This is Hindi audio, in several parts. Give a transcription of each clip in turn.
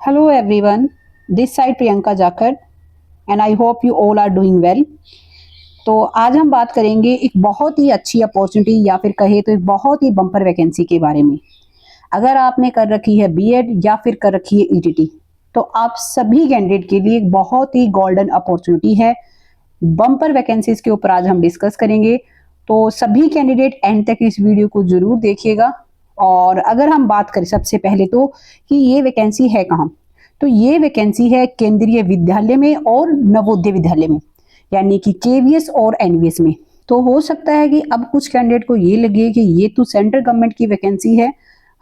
Hello everyone, this side Priyanka Jakar and I hope you all are doing well. तो आज हम बात करेंगे एक बहुत ही अच्छी अपॉर्चुनिटी या फिर कहे तो एक बहुत ही बम्पर वैकेंसी के बारे में। अगर आपने कर रखी है बीएड या फिर कर रखी है ईटीटी तो आप सभी कैंडिडेट के लिए एक बहुत ही गोल्डन अपॉर्चुनिटी है। बम्पर वैकेंसीज के ऊपर आज हम डिस्कस करेंगे, तो सभी कैंडिडेट एंड तक इस वीडियो को जरूर देखिएगा। और अगर हम बात करें सबसे पहले तो कि ये वैकेंसी है कहाँ, तो ये वैकेंसी है केंद्रीय विद्यालय में और नवोदय विद्यालय में, यानी कि केवीएस और एनवीएस में। तो हो सकता है कि अब कुछ कैंडिडेट को ये लगे कि ये तो सेंट्रल गवर्नमेंट की वैकेंसी है,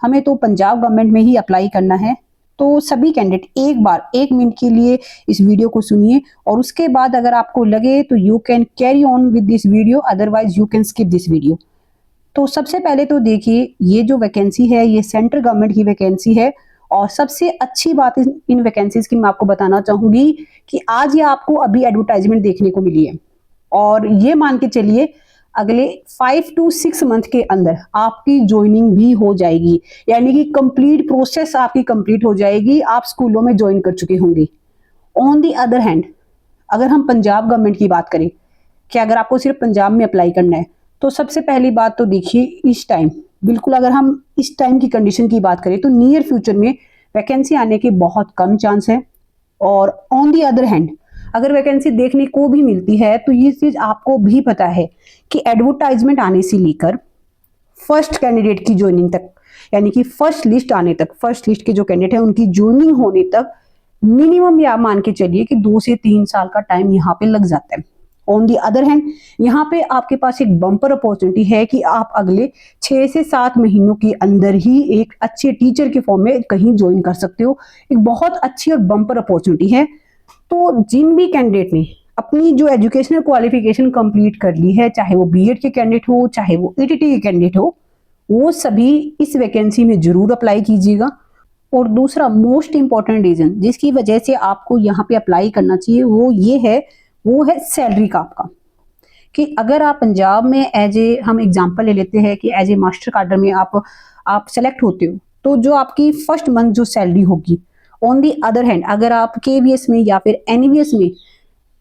हमें तो पंजाब गवर्नमेंट में ही अप्लाई करना है। तो सभी कैंडिडेट एक बार 1 मिनट के लिए इस वीडियो को सुनिए और उसके बाद अगर आपको लगे तो you can carry on with this video, otherwise you can skip this video. तो सबसे पहले तो देखिए, ये जो वैकेंसी है ये सेंट्रल गवर्नमेंट की वैकेंसी है। और सबसे अच्छी बात इन वैकेंसीज की मैं आपको बताना चाहूंगी कि आज ये आपको अभी एडवर्टाइजमेंट देखने को मिली है और ये मान के चलिए अगले 5 to 6 मंथ के अंदर आपकी ज्वाइनिंग भी हो जाएगी, यानी कि कंप्लीट प्रोसेस आपकी कंप्लीट हो जाएगी, आप स्कूलों में ज्वाइन कर चुके होंगे। ऑन दी अदर हैंड अगर हम पंजाब गवर्नमेंट की बात करें कि अगर आपको सिर्फ पंजाब में अप्लाई करना है, तो सबसे पहली बात तो देखिए इस टाइम, बिल्कुल अगर हम इस टाइम की कंडीशन की बात करें तो नियर फ्यूचर में वैकेंसी आने के बहुत कम चांस है। और ऑन दी अदर हैंड अगर वैकेंसी देखने को भी मिलती है तो ये चीज आपको भी पता है कि एडवर्टाइजमेंट आने से लेकर फर्स्ट कैंडिडेट की ज्वाइनिंग तक, यानी कि फर्स्ट लिस्ट आने तक, फर्स्ट लिस्ट के जो कैंडिडेट है उनकी ज्वाइनिंग होने तक मिनिमम या मान के चलिए कि 2 से 3 साल का टाइम यहाँ पे लग जाता है। ऑन दी अदर हैंड यहाँ पे आपके पास एक बम्पर अपॉर्चुनिटी है कि आप अगले 6 से 7 महीनों के अंदर ही एक अच्छे टीचर के फॉर्म में कहीं ज्वाइन कर सकते हो। एक बहुत अच्छी और बम्पर अपॉर्चुनिटी है। तो जिन भी कैंडिडेट ने अपनी जो एजुकेशनल क्वालिफिकेशन कंप्लीट कर ली है, चाहे वो बीएड के कैंडिडेट हो चाहे वो ईटीटी के कैंडिडेट हो, वो सभी इस वैकेंसी में जरूर अप्लाई कीजिएगा। और दूसरा मोस्ट इंपॉर्टेंट रीजन जिसकी वजह से आपको यहाँ पे अप्लाई करना चाहिए वो है सैलरी का आपका। कि अगर आप पंजाब में एज ए, हम एग्जांपल ले लेते हैं कि एज ए मास्टर कार्डर में आप सेलेक्ट होते हो, तो जो आपकी फर्स्ट मंथ जो सैलरी होगी, ऑन दी अदर हैंड अगर आप केवीएस में या फिर एनवीएस में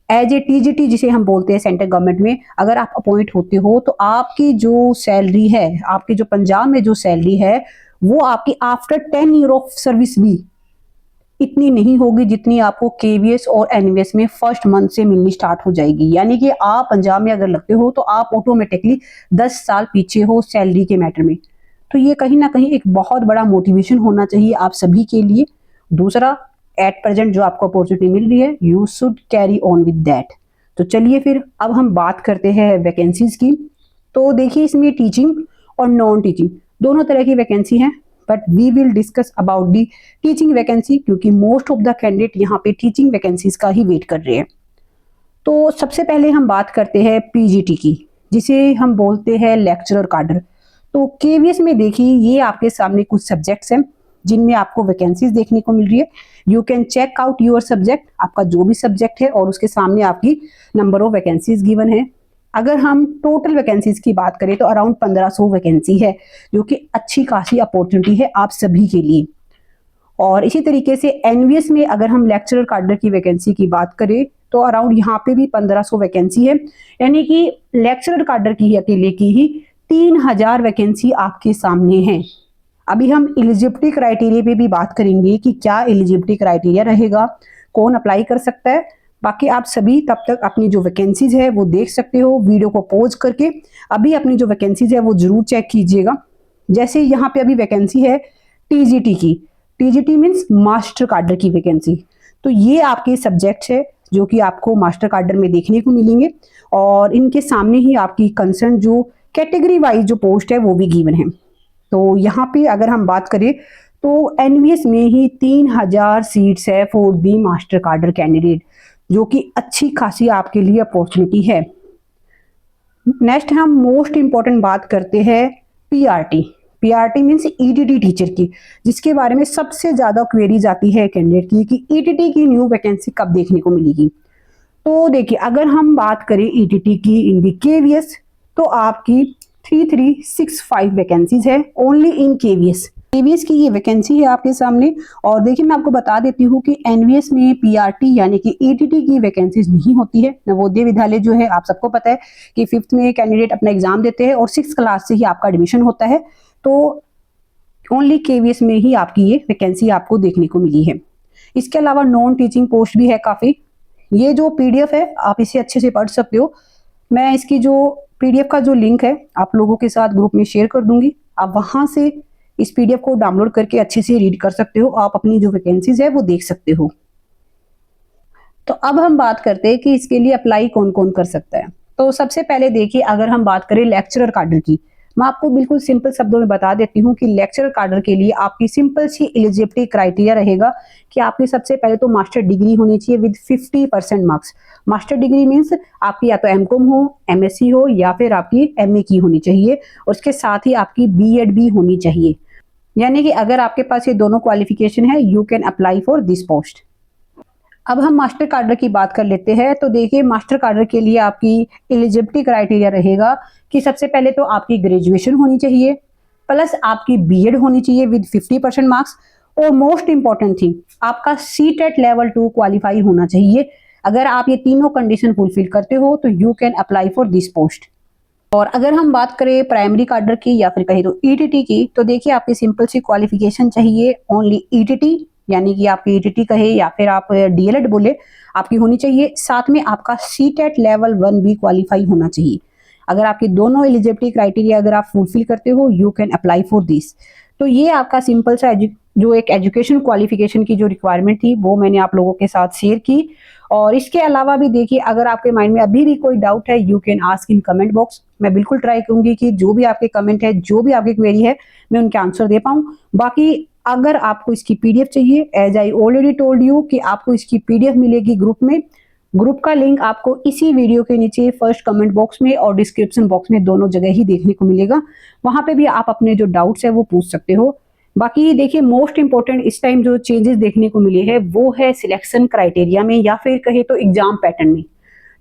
एज ए टीजीटी जिसे हम बोलते हैं सेंट्रल गवर्नमेंट में अगर आप अपॉइंट होते हो, तो आपकी जो सैलरी है, आपकी जो पंजाब में जो सैलरी है वो आपकी आफ्टर 10 ईयर ऑफ सर्विस भी इतनी नहीं होगी जितनी आपको केवीएस और एनवीएस में फर्स्ट मंथ से मिलनी स्टार्ट हो जाएगी। यानी कि आप पंजाब में अगर लगते हो तो आप ऑटोमेटिकली 10 साल पीछे हो सैलरी के मैटर में। तो ये कहीं ना कहीं एक बहुत बड़ा मोटिवेशन होना चाहिए आप सभी के लिए। दूसरा, एट प्रेजेंट जो आपको अपॉर्चुनिटी मिल रही है, you should carry on with that. तो चलिए फिर अब हम बात करते हैं वैकेंसीज की। तो देखिए, इसमें टीचिंग और नॉन टीचिंग दोनों तरह की वैकेंसी है, but we will discuss about the teaching vacancy, क्योंकि मोस्ट ऑफ द कैंडिडेट यहाँ पे टीचिंग वैकेंसीज का ही वेट कर रहे हैं। तो सबसे पहले हम बात करते हैं पीजीटी की, जिसे हम बोलते हैं लेक्चरर कार्डर। तो केवीएस में देखिए, ये आपके सामने कुछ सब्जेक्ट्स हैं जिनमें आपको वैकेंसीज देखने को मिल रही है। You can check out your subject, आपका जो भी सब्जेक्ट है, और उसके सामने आपकी नंबर ऑफ वैकेंसीज गिवन है। अगर हम टोटल वैकेंसीज की बात करें तो अराउंड 1500 वैकेंसी है, जो कि अच्छी खासी अपॉर्चुनिटी है आप सभी के लिए। और इसी तरीके से एनवीएस में अगर हम लेक्चरर कार्डर की वैकेंसी की बात करें तो अराउंड यहाँ पे भी 1500 वैकेंसी है, यानी कि लेक्चरर कार्डर की अकेले की ही 3000 वैकेंसी आपके सामने है। अभी हम एलिजिबिलिटी क्राइटेरिया पे भी बात करेंगे कि क्या एलिजिबिलिटी क्राइटेरिया रहेगा, कौन अप्लाई कर सकता है। बाकी आप सभी तब तक अपनी जो वैकेंसीज है वो देख सकते हो, वीडियो को पॉज करके अभी अपनी जो वैकेंसीज है वो जरूर चेक कीजिएगा। जैसे यहाँ पे अभी वैकेंसी है टीजीटी की, टीजीटी मीन्स मास्टर कार्डर की वैकेंसी। तो ये आपके सब्जेक्ट है जो कि आपको मास्टर कार्डर में देखने को मिलेंगे, और इनके सामने ही आपकी कंसर्न जो कैटेगरी वाइज जो पोस्ट है वो भी गिवन है। तो यहाँ पे अगर हम बात करें तो एनवीएस में ही 3000 सीट्स है फॉर दी मास्टर कार्डर कैंडिडेट, जो कि अच्छी खासी आपके लिए अपॉर्चुनिटी है। नेक्स्ट हम मोस्ट इंपॉर्टेंट बात करते हैं PRT. PRT means ETT teacher की, जिसके बारे में सबसे ज्यादा क्वेरीज आती है कैंडिडेट की कि ईटीटी की न्यू वैकेंसी कब देखने को मिलेगी। तो देखिए, अगर हम बात करें ईटीटी की इन दी केवीएस, तो आपकी 3365 वैकेंसीज है ओनली इन केवीएस। केवीएस की ये वैकेंसी है आपके सामने। और देखिए मैं आपको बता देती हूँ कि एनवीएस में पीआरटी यानी कि ईटीटी की वैकेंसीज नहीं होती है। नवोदय विद्यालय जो है आप सबको पता है कि 5th में कैंडिडेट अपना एग्जाम देते हैं और 6th क्लास से ही आपका एडमिशन होता है। तो ओनली केवीएस में ही आपकी ये वैकेंसी आपको देखने को मिली है। इसके अलावा नॉन टीचिंग पोस्ट भी है काफी। ये जो पीडीएफ है आप इसे अच्छे से पढ़ सकते हो। मैं इसकी जो पीडीएफ का जो लिंक है आप लोगों के साथ ग्रुप में शेयर कर दूंगी। आप वहां से इस पीडीएफ को डाउनलोड करके अच्छे से रीड कर सकते हो। आप अपनी जो वैकेंसीज है वो देख सकते हो। तो अब हम बात करते हैं कि इसके लिए अप्लाई कौन कौन कर सकता है। तो सबसे पहले देखिए, अगर हम बात करें लेक्चरर कैडर की, मैं आपको बिल्कुल सिंपल शब्दों में बता देती हूँ कि लेक्चरर कैडर के लिए आपकी सिंपल सी एलिजिबिलिटी क्राइटेरिया रहेगा कि आपकी सबसे पहले तो मास्टर डिग्री होनी चाहिए with 50% marks. Master degree means आपकी या तो एमकॉम हो, एमएससी हो या फिर आपकी एमए की होनी चाहिए। और उसके साथ ही आपकी बीएड भी होनी चाहिए। यानी कि अगर आपके पास ये दोनों क्वालिफिकेशन है, you can apply for this post. अब हम मास्टर कैडर की बात कर लेते हैं। तो देखिए मास्टर कैडर के लिए आपकी एलिजिबिलिटी क्राइटेरिया रहेगा कि सबसे पहले तो आपकी ग्रेजुएशन होनी चाहिए, प्लस आपकी बीएड होनी चाहिए विद 50% मार्क्स। और मोस्ट इंपॉर्टेंट थिंग, आपका सीटेट लेवल 2 क्वालिफाई होना चाहिए। अगर आप ये तीनों कंडीशन फुलफिल करते हो तो you can apply for this post. और अगर हम बात करें प्राइमरी कैडर की या फिर कहीं तो ईटीटी की, तो देखिए आपकी सिंपल सी क्वालिफिकेशन चाहिए, ओनली ईटीटी यानी कि आपकी ईटीटी कहे या फिर आप डीएलएड बोले, आपकी होनी चाहिए। साथ में आपका सीटेट लेवल 1 भी क्वालिफाई होना चाहिए। अगर आपकी दोनों एलिजिबिलिटी क्राइटेरिया अगर आप फुलफिल करते हो, you can apply for this. तो ये आपका सिंपल सा जो एक एजुकेशन क्वालिफिकेशन की जो रिक्वायरमेंट थी वो मैंने आप लोगों के साथ शेयर की। और इसके अलावा भी देखिए, अगर आपके माइंड में अभी भी कोई डाउट है, you can ask in comment box. मैं बिल्कुल ट्राई करूंगी कि जो भी आपके कमेंट है, जो भी आपकी क्वेरी है, मैं उनके आंसर दे पाऊं। बाकी अगर आपको इसकी पीडीएफ चाहिए, as I already told you कि आपको इसकी पीडीएफ मिलेगी ग्रुप में। ग्रुप का लिंक आपको इसी वीडियो के नीचे फर्स्ट कमेंट बॉक्स में और डिस्क्रिप्शन बॉक्स में दोनों जगह ही देखने को मिलेगा। वहां पे भी आप अपने जो डाउट्स है वो पूछ सकते हो। बाकी देखिए मोस्ट इंपॉर्टेंट इस टाइम जो चेंजेस देखने को मिले हैं वो है सिलेक्शन क्राइटेरिया में या फिर कहे तो एग्जाम पैटर्न में।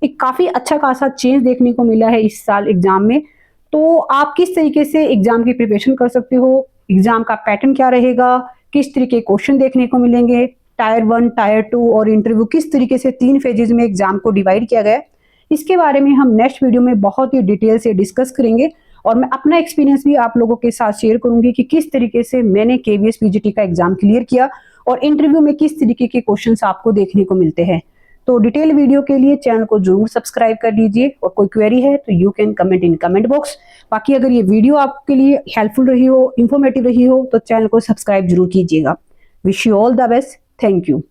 एक काफी अच्छा खासा चेंज देखने को मिला है इस साल एग्जाम में। तो आप किस तरीके से एग्जाम की प्रिपरेशन कर सकते हो, एग्जाम का पैटर्न क्या रहेगा, किस तरीके के क्वेश्चन देखने को मिलेंगे, टायर 1, टायर 2 और इंटरव्यू किस तरीके से 3 फेजेज में एग्जाम को डिवाइड किया गया है, इसके बारे में हम नेक्स्ट वीडियो में बहुत ही डिटेल से डिस्कस करेंगे। और मैं अपना एक्सपीरियंस भी आप लोगों के साथ शेयर करूंगी कि किस तरीके से मैंने केवीएस पीजीटी का एग्जाम क्लियर किया और इंटरव्यू में किस तरीके के क्वेश्चंस आपको देखने को मिलते हैं। तो डिटेल वीडियो के लिए चैनल को जरूर सब्सक्राइब कर लीजिए और कोई क्वेरी है तो you can comment in comment box. बाकी अगर ये वीडियो आपके लिए हेल्पफुल रही हो, इंफॉर्मेटिव रही हो, तो चैनल को सब्सक्राइब जरूर कीजिएगा। Wish you all the best. Thank you.